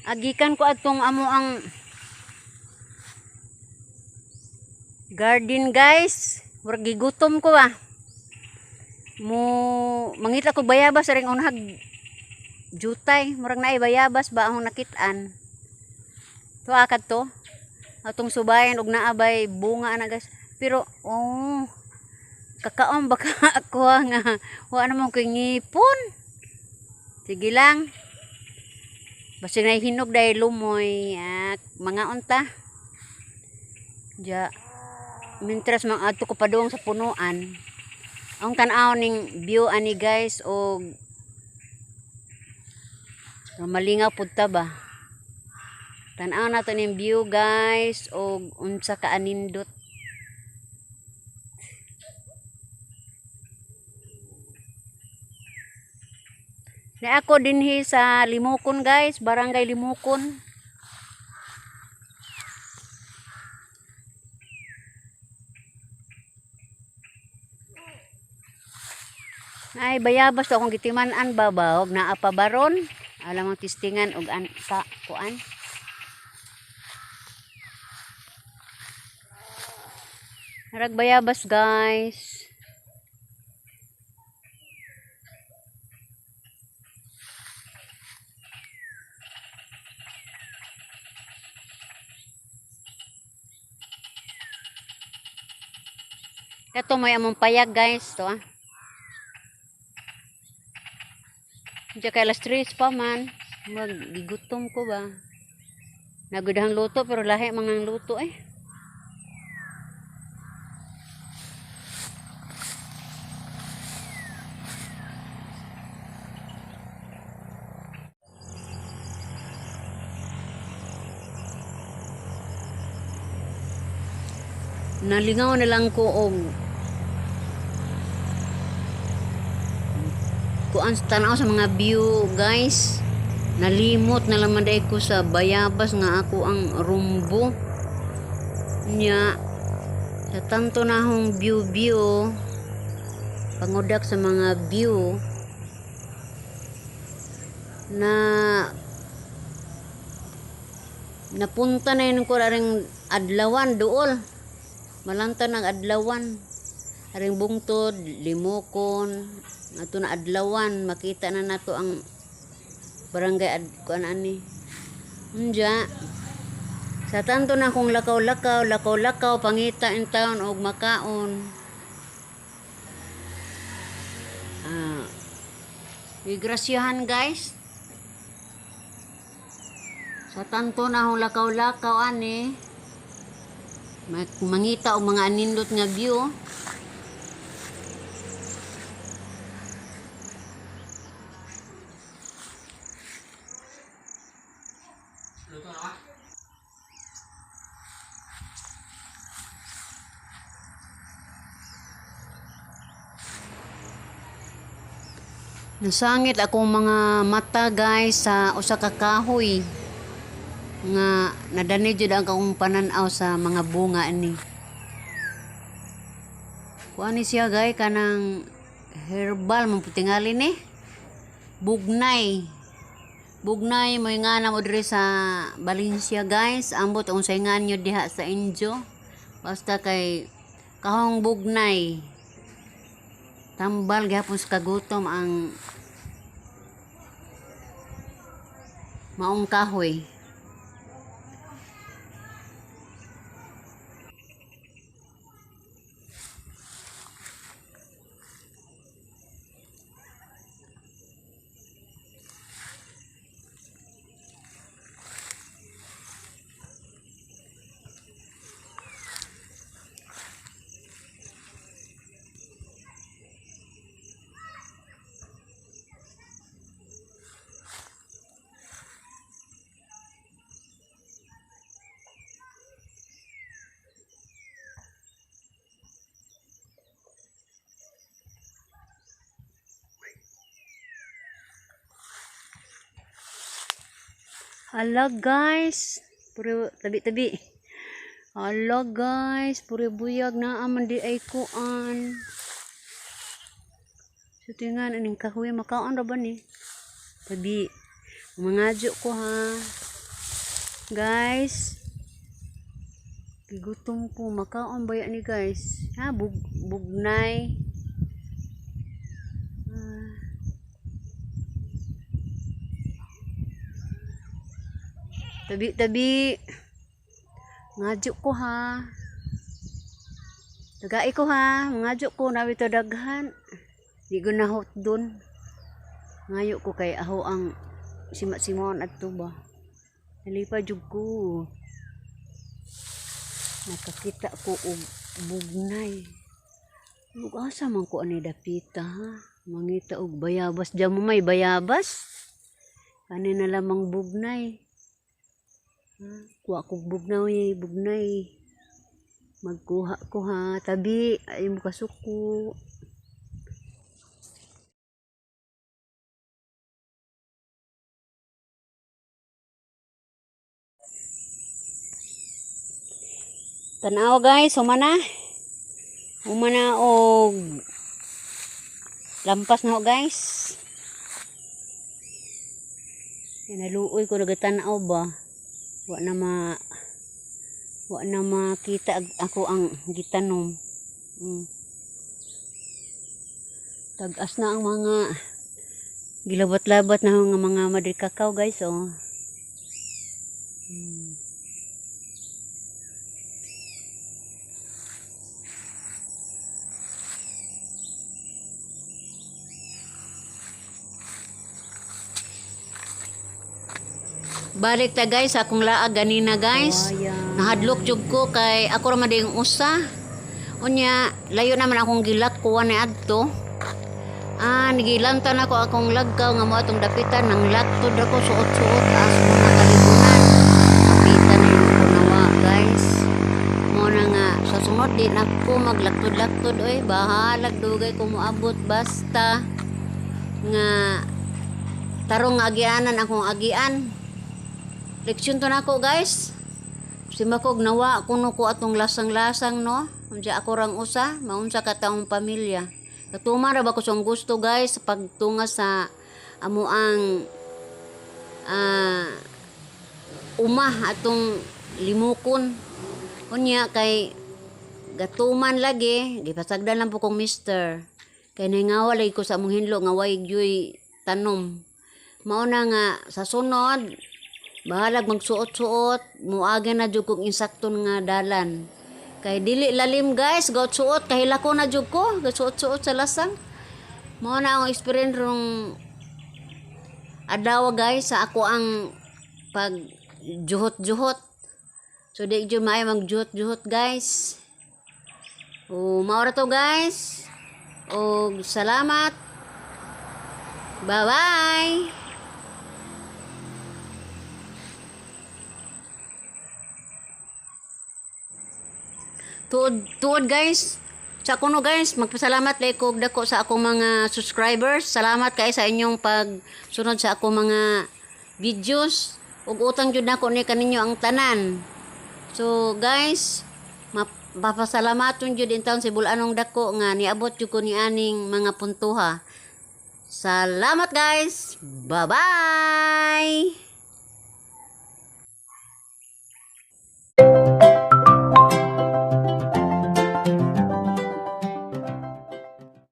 Agikan ko atong amo ang garden guys. Murag gigutom ko ba. Mangita ko bayabas ring unhag jutay. Murag naay bayabas ba ang nakitaan. To akad to. Atong subayan og naabay bunga na guys. Pero kakaon baka ako nga wa naman ko ngipon. Sige lang. Basta na hinog dahil lumoy mga unta. Ja mintras mang adto ko padung sa punuan. Ang tan-aw ning view ani guys og malingaw pud ta ba. Tan-aw nato ning view guys og unsa ka anindot. Na ako dinhi sa Limukon guys, barangay Limukon. Ay bayabas to akong gitiman-an babaw naa pa baron. Alam ang tistingan og sa kuan. Harag bayabas guys. Ito may among payag guys to Diya kay alas 3 pa man. Magigutom ko ba. Nagudahang luto pero lahi mangang luto Nalingaw na lang ko og kuan tanaw sa mga view guys. Nalimot na lang manday ko sa bayabas nga ako ang rumbo nya sa tanto na hong view pangudak sa mga view na napunta na yun ko ring adlawan duol malanta ng adlawan aring bungtod Limukon ato na adlawan makita na nato ang barangay kuan ani unja sa tanto na kung lakaw pangita in town og makaon igrasyahan guys sa tanto na kung lakaw ani mangita og mga anindot nga view nasangit akong mga mata guys sa usa ka kahoy nga nadani jud ang akong pananaw sa mga bunga ni. Kuan ni siya guys kanang herbal man putingali ni. Bugnay mo nga na mo diri sa Valencia guys. Ambot ang saingan nyo diha sa Indio. Basta kay kahong bugnay. Tambal gihapon sa kagutom ang maong kahoy. Hala guys, puro tabi-tabi. Hala guys, puro buyag na aman di ay kuan. So tingan aning kahoy makaon ra ba ni? Tabi. Mangadyo ko ha. Guys, gigutom ko. Makaon ba yan ni guys? Ha, bugnay. Tabi-tabi. Ngajuk ko ha. Tagai ko ha. Ngajuk ko. Nabi to daghan. Di ko nahot dun. Ngayo ko kay aho ang simat-simon at ba. Nalipad jud ko. Nakakita ko og bugnay. Asa man ko ani dapita ha. Mangita og bayabas. Diyan mo may bayabas. Kanina lamang bugnay. Kuha ko bugnay. Magkuha ko ha. Tabi. Ay mo kasuko. Tanaw guys, humana og lampas na ho guys. Naluoy ko nagatanaw ba. Wa na makita ako ang gitanom. Tagas na ang mga gilabat-labat na mga madri kakao guys oh. Balik ta guys akong laag ganina guys. Nahadlok jud ko kay ako ra mading usa. Unya layo naman akong gilat kuha ni adto. Nigilantan ako akong lagkaw nga mo atong dapitan nang laktod ako suot-suot as mga kalibunan. Dapitan na yung kunawa guys. Mo na nga sa sunod di na ko maglaktod-laktod oy bahalag dugay ko moabot basta nga tarong agianan akong agian. Leksyon to nako guys. Si makog nawa kuno ko atong lasang-lasang no. Unsa ako rang usa, maunsa ka taong pamilya. Katuma ra ba ko song gusto guys pagtunga sa amuang umah atong limukon. Unya kay gatuman lagi, gipasagdan lang po kong mister. Kay nangawa lagi ko sa among hinlo nga way gyoy tanom. Mao na nga sa sunod bahalag magsuot-suot, muagi na jud kong insakton nga dalan. Kay dili lalim guys, suot kahila ko na jud ko, gasuot-suot sa lasang. Mao na ang experience rong adlaw guys sa ako ang pag juhot-juhot. So di jud maayo magjuhot-juhot guys. Mao ra to guys. Salamat. Bye-bye. Tuod guys, sa kuno guys, magpasalamat lay ko dako sa akong mga subscribers. Salamat kay sa inyong pagsunod sa akong mga videos. Ug utang jud nako ni kaninyo ang tanan. So guys, mapasalamaton jud in taon si bulanong dako nga niabot jud ko ni aning mga puntuha. Salamat guys. Bye-bye.